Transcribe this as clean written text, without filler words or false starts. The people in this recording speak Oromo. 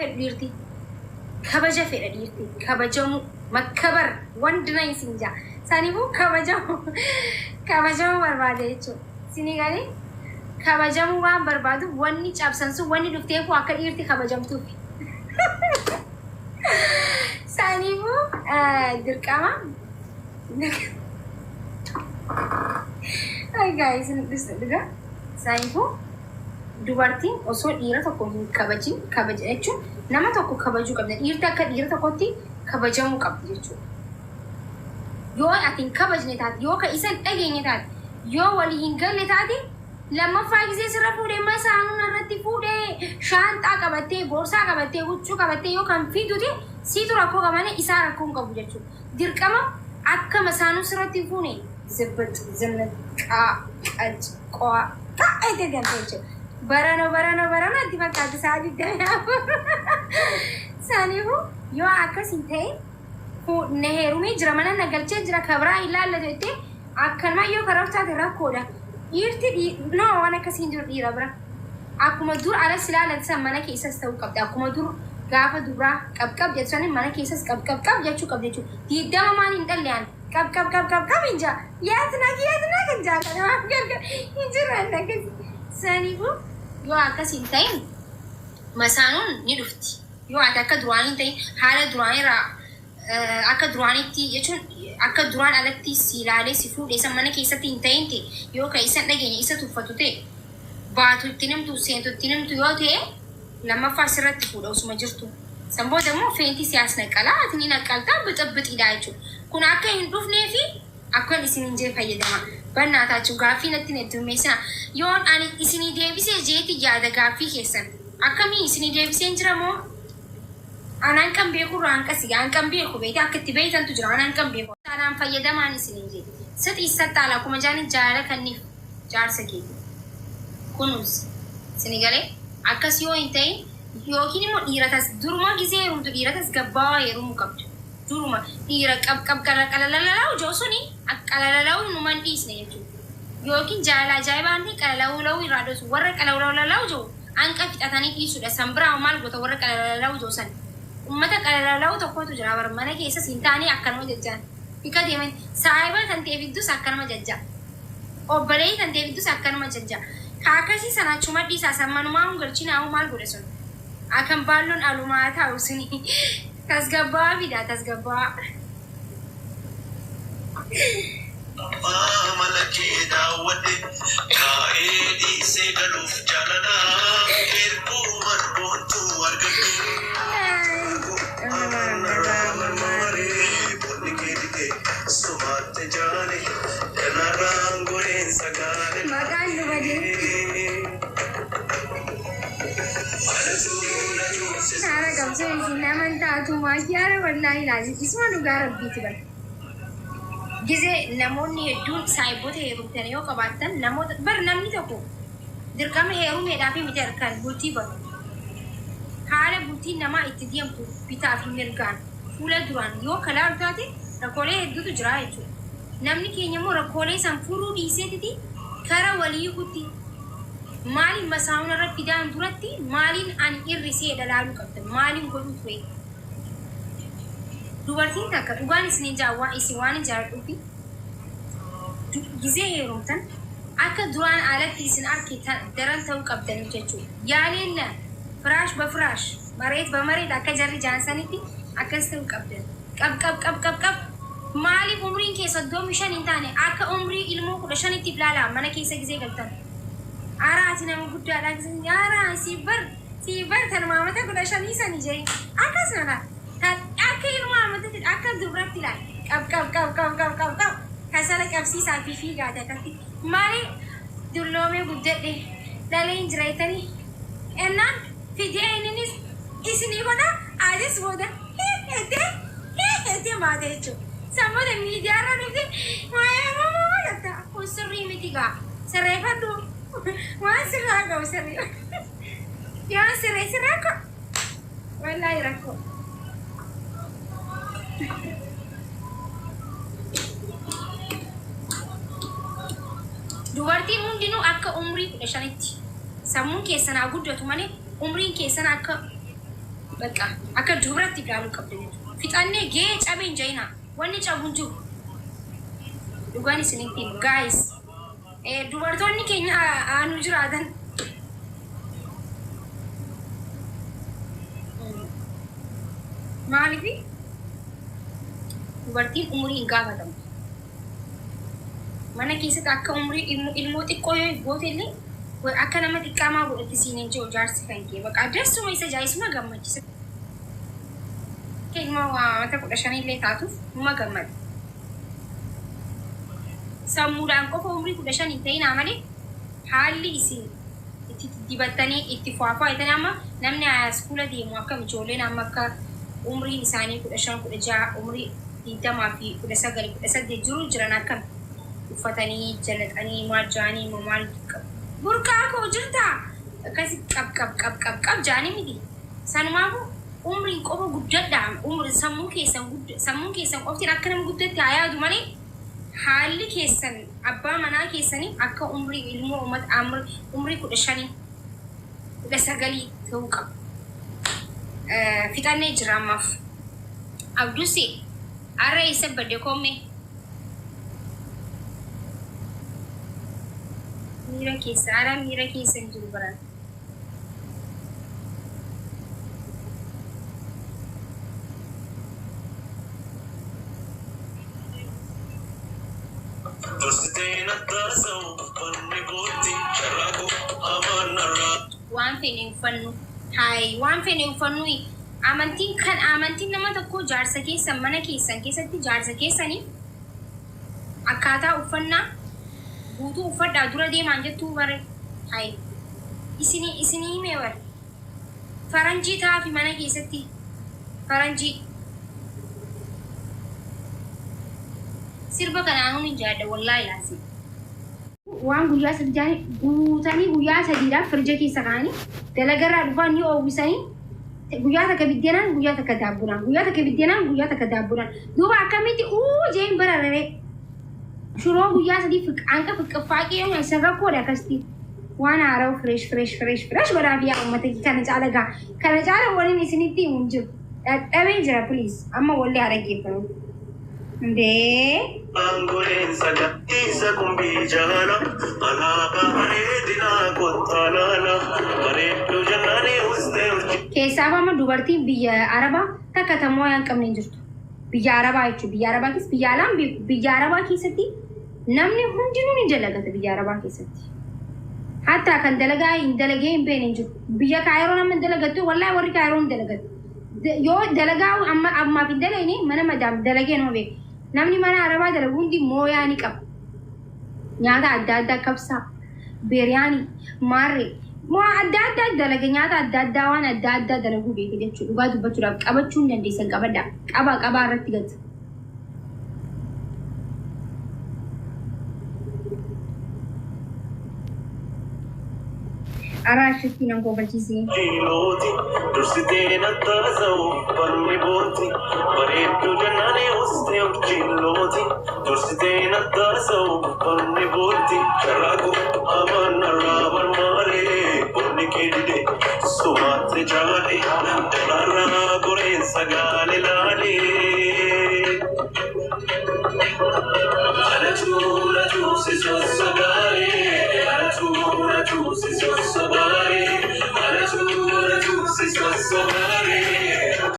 فديرتي كبجة فديرتي كبجة مكبر وندنا يسنجا سانيبو كبجة بربادة سيني قالي كبجة وان بربادو وني شابسنسو وني دكتيفو أكل إيرتي كبجة توفي سانيبو دركاما Hai guys, ini sanifu dubartiin osoo dhiira tokko hin kabaja jechuun nama tokko kabajuu qabna. Dhiirti akka dhiira tokkotti kabajamuu qabdi jechuudha. Yoo ati hin kabajne taate, yoo ka isa hin dhageenye taate, yoo walii hin galle taate, lammaffaa gisee sirra fuudhee masaanuu irratti fuudhee shaanxaa qabattee, boorsaa qabattee, huccuu qabattee yoo kan fiduute siitu rakkoo qabane isaa rakkoo hin qabu jechuudha. Dirqama akka masaanuu sirratti fuune زبط زنت قا أيدي جنبيجو برانا دي ما كاد ساعد الدنيا سانيهو يو عكس انتين هو نهرومي جرمنا نقلتش جرا خبرا إلا لديته أكل ما يو كرافت هذا كودا يرتدي نو أنا كسين جور دي ربرا أكو مدور على سلا لتسمى كيسة استوى كبد أكو مدور غافة دورا كب جتساني منا كيسة كب جتشو كب جتشو يدام ما نندليان كب إنجا ياتنا كنجا كنا ما بقول إنجا كنا سانيبو يو عكس إنتين مسانون ندفتي يو عتاك درواني تين حالة درواني را أك درواني تي يجون أك دروان على تي سيلالي سفو ليس منا كيسة إنتين تي يو كيسة نجيني كيسة تفتو تي باتو تينم تو سينتو تينم تو يو تي لما فاسرت تقول أو سمجرتو سامبو دمو فينتي سياسنا كلا أتني نكالتا بتبت إدايتو كنا أكا يندوف نيفي أكا إسنين جي فايدما بنا تاچو غافي نتي نتو ميسا يون أني إسنين ديبسي جيتي جادا غافي كيسن أكا مي إسنين ديبسي انجرامو أنا أنكم بيكو رانكا سيغا أنكم بيكو بيتا أكا تبيتا انتو جران أنكم بيكو تانام فايدما أني إسنين جي ست إسات تالا كما جاني جارة كني جار سكيتي كنوز سنغالي أكا سيو انتين يوكيني مو إيراتاس دورما جيزي يروم تو إيراتاس غبا يرومو كبتو duruma dhiira qab qalalalau joosuni qalalalau numan dhiisne jechuudha yookiin jaala ajaa'ibaanti qalalalau irraa dhosu warra qalalalau joo anqa fixatanii dhiisudha sanbiraa maal goota warra qalalalau joosan ummata qalalalau tokkotu jira bara mana keessa sintaanii akkanuma jajjaan hika deeman saayiba kan ta'e fiddus akkanuma jajja obbolee kan ta'e fiddus akkanuma jajja kaakasii sana achuma dhiisaa sammanumaa hungalchinaa maal godhe sun akan baalloon alumaa ta'u suni تسقبا بدا تسقبا ملكي داودي كايدي سيدلوف جالنا كيركو مربوطو ورقبي سمات جاني نرانغوين سغالي مكان نبدي أنا كم سوي سينا من تاتو ما كيارا والله لازم اسمه نقارب بيتبر جزء نموني هدون سايبوت هيروم تانيو كباتن نموت بر نمني تكو دركام هيروم هدافي متركان بوتي بر حالة بوتي نما اتديم تو بيتا في مرغان فولا دران يو كلار تاتي ركولي هدو تجراه چو نمني كينيمو ركولي سنفورو ديسي تتي كارا وليو كتي مالين مساونا رفيدان دورتي مالين أن إرسي دلالو كبتن مالين قلو توي دوبارتين تاكا دوغان سنين جاوا إسيوان جاردو في جزيه هيرومتن أكا دوران آلت تيسن أركي دران تاو كبتن جاچو يالين لا فراش بفراش مريت بمريت أكا جاري جانساني تي أكا ستاو كبتن كب مالي عمرين كيسا دو مشان انتاني أكا عمري إلمو كدشان تبلالا منا كيسا جزيه كبتن أراتنا مقدّا لكن يارا سيبر تنمامة كذا شنيسة نيجي أكاسنا أكيد مامة أكاد دبرت لا كاب كسالة كابسي سافي في قاعدة كتي مالي دلومي قدّا لي لالين جريتني إنّا في دي إنّني إسني كنا عادس بودا هدي ما تيجو سامو دمي ديارا نبدي ما لتا كوسري متيجا سرّيفا دو ما سرّاكو سرّي يا سرّاكو والله يراكو dubartii hundinuu akka umrii 15tti sammuun keessan guddatu malee umriin keessan akka بقى أكل جبرت تقالوا قبل في تاني جيج أبين جينا واني جابونجو دوغاني سنتين guys dubartoonni keenya aanu jiraatan maaliif dubartiin umurii hin gaafatamu mana keessatti akka umurii ilmoo xiqqoo yoo goote illee akka nama xiqqaamaa godhatti siineen jiru jaarsi kan kee baqa adeessuma isa jaayisuma gammachisa ilmoo wanta 15 illee taatuuf numa gammada sammuudhaan qofa umrii 15 hin ta'in malee haalli isin itti dibattanii itti fuufaayitanii amma namni iskuula deemu akka ijoolleen amma akka umriin isaanii 15 16 umrii 20 fi 19 18 jiru jiran akka uffatanii jalatanii maajjaanii maal burqaa koo jirta akkasi qab jaanii miti sanumaafu umriin qofa guddadha umri sammuu keessan qoftiin akka nama guddatti haa yaadu malee haalli keessan abbaa manaa keessanii akka umrii ilmoo uummata umrii 15 19 ta'uu qaba. Fixannee jira ammaaf. Abduusi har'a isa badde koomee. Miira keessa hin jiru baraan. waan fene uffannu amantiin nama tokko jaarsa keessan mana keessan keessatti jaarsa keessanii akkaataa uffannaa guutuu uffadhaa dura deemaan jettuu bare hayi isinii himee bare faranjii taafi mana keessatti faranjii sirba kanaanuun hin jaadha wallaahi laasi waan guyyaa sadii guutanii guyyaa sadiidhaaf firja keessa kaanii dalagarraa dhufaan ni oowwisanii guyyaa takka biddeenaan guyyaa takka daabbunaan guyyaa takka biddeenaan guyyaa takka daabbunaan duuba akkamitti jeen bararare shuroo guyyaa sadii anqa fiqqaffaaqee yoo isa rakkoodha akkasitti waan haaraw fresh godhaa biyyaa uummata kana caalagaa kana caala waliin isinitti himu hin jiru dadhabee jira please amma wallee harageeffamu ndee Angolen sagatiisa kumbii jaala alaabaa bareedina kottaalala bareeddu jannanii ustee urji. Keessaaf amma dubartiin biyya Arabaa takka tamoo hin qabne hin jirtu. Biyya Arabaa jechuun biyya Arabaa keessa biyya alaan biyya Arabaa keessatti namni hundinuu ni dalagata biyya Arabaa keessatti. Hatta kan dalagaa hin dalagee hin beene hin jiru. Biyya Kaayiroo nama hin dalagattu wallaahi warri Kaayiroo hin dalagatu. Yoo dalagaa ammaaf hin dalagne mana madaam dalagee nama beeku. namni mana Arabaa dalagu hundi mooyaa ni qaba. Nyaata adda addaa kabsaa, biriyaanii, maarree, adda addaa dalaga nyaata adda addaa waan adda addaa dalaguu beeka jechuudha. Dhugaa dubbachuudhaaf qabachuu hin dandeessan qabadhaa. Qabaa irratti gata. Araashatti nan kofalchiisee. Dursitee nattaasa'u barni booti bareedduu jannanii ustee urjiilooti. Dursitee nattaasa'u barni booti sharaaqu amanarraa barmaaree bunni keedide sumaatti jaale dalaarraa goreensa gaale laalee. Alatuura si sossogaalee. Alatuura si sossogaalee. Alatuura si sossogaalee.